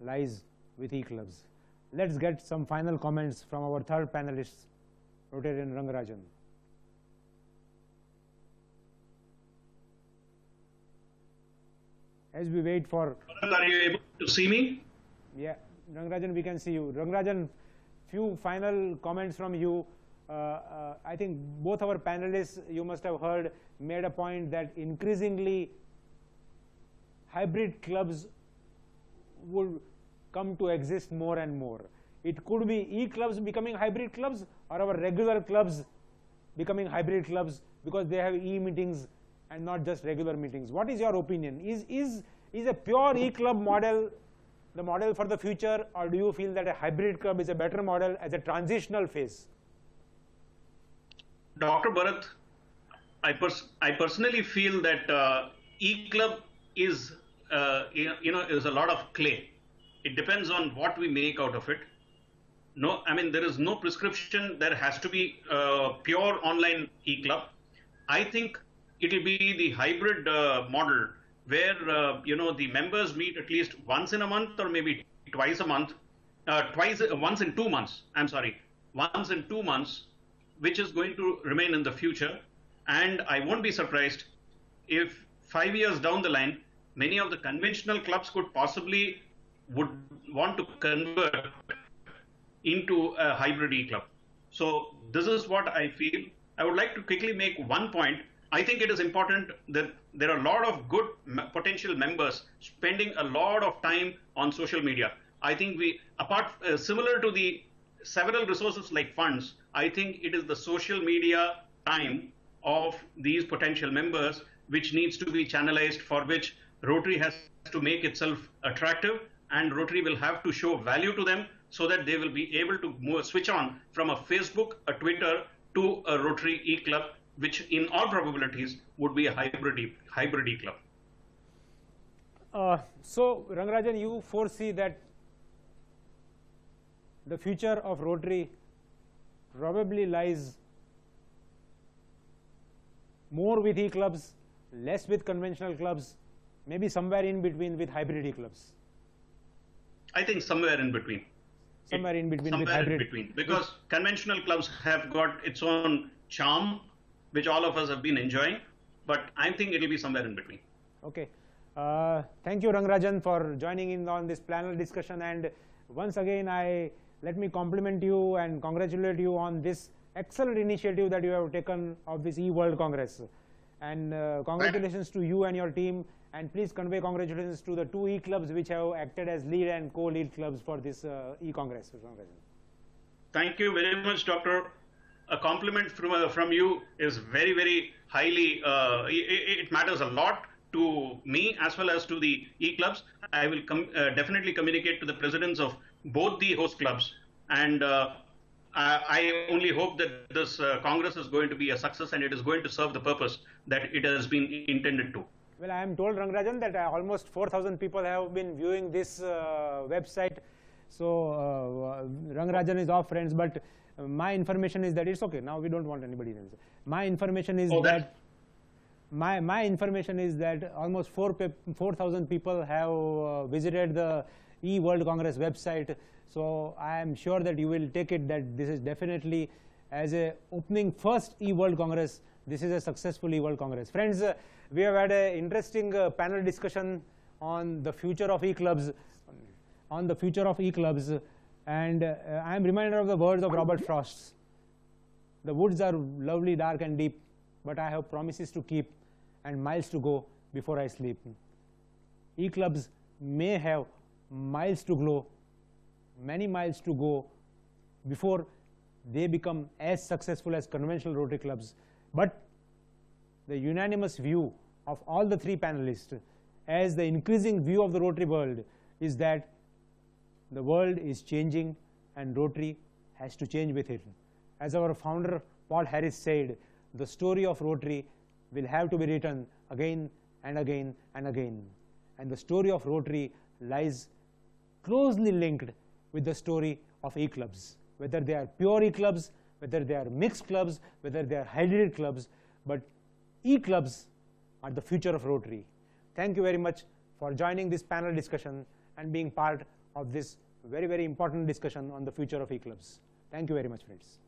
lies with E-Clubs. Let's get some final comments from our third panelist, Rotarian Rangarajan. As we wait for... Are you able to see me? Yeah, Rangarajan, we can see you. Rangarajan, few final comments from you. I think both our panelists, you must have heard, made a point that increasingly hybrid clubs would come to exist more and more. It could be E-clubs becoming hybrid clubs or our regular clubs becoming hybrid clubs because they have E-meetings and not just regular meetings. What is your opinion? Is a pure E-club model the model for the future, or do you feel that a hybrid club is a better model as a transitional phase? Dr. Bharat, I personally feel that E-club is is a lot of clay. It depends on what we make out of it. No, I mean, there is no prescription. There has to be pure online E-club. I think it will be the hybrid model where the members meet at least once in a month or maybe twice a month, once in 2 months. I'm sorry, once in 2 months, which is going to remain in the future. And I won't be surprised if 5 years down the line, many of the conventional clubs could possibly would want to convert into a hybrid E-club. So this is what I feel. I would like to quickly make one point. I think it is important that there are a lot of good potential members spending a lot of time on social media. I think similar to the several resources like funds, I think it is the social media time of these potential members which needs to be channelized, for which Rotary has to make itself attractive, and Rotary will have to show value to them so that they will be able to switch on from a Facebook, a Twitter to a Rotary E-Club, which in all probabilities would be a hybrid E-Club. So Rangarajan, you foresee that the future of Rotary probably lies more with E-clubs, less with conventional clubs, maybe somewhere in between with hybrid E-clubs. I think somewhere in between. Somewhere in between with hybrid. hybrid. In between, because conventional clubs have got its own charm, which all of us have been enjoying, but I think it will be somewhere in between. Okay. Thank you, Rangarajan, for joining in on this panel discussion. And once again, let me compliment you and congratulate you on this excellent initiative that you have taken of this E-World Congress. And congratulations to you and your team. And please convey congratulations to the two E-clubs which have acted as lead and co-lead clubs for this E-Congress. Thank you very much, Doctor. A compliment from you is very, very highly, it matters a lot to me as well as to the E-clubs. I will definitely communicate to the presidents of both the host clubs, and I only hope that this Congress is going to be a success and it is going to serve the purpose that it has been intended to. Well, I am told, Rangarajan, that almost 4,000 people have been viewing this website. So Rangarajan is off, friends, but my information is that it's okay. Now we don't want anybody else. My information is my information is that almost 4,000 people have visited the E-World Congress website. So I am sure that you will take it that this is definitely, as a opening first E-World Congress, this is a successful E-World Congress. Friends, we have had an interesting panel discussion on the future of E-clubs, and I am reminded of the words of Robert Frost. The woods are lovely, dark and deep, but I have promises to keep and miles to go before I sleep. E-clubs may have miles to go, many miles to go before they become as successful as conventional Rotary clubs. But the unanimous view of all the three panelists as the increasing view of the Rotary world is that the world is changing and Rotary has to change with it. As our founder Paul Harris said, the story of Rotary will have to be written again and again and again. And the story of Rotary lies closely linked with the story of E-Clubs, whether they are pure E-Clubs, whether they are mixed clubs, whether they are hybrid clubs, but E-Clubs are the future of Rotary. Thank you very much for joining this panel discussion and being part of this very, very important discussion on the future of E-Clubs. Thank you very much, friends.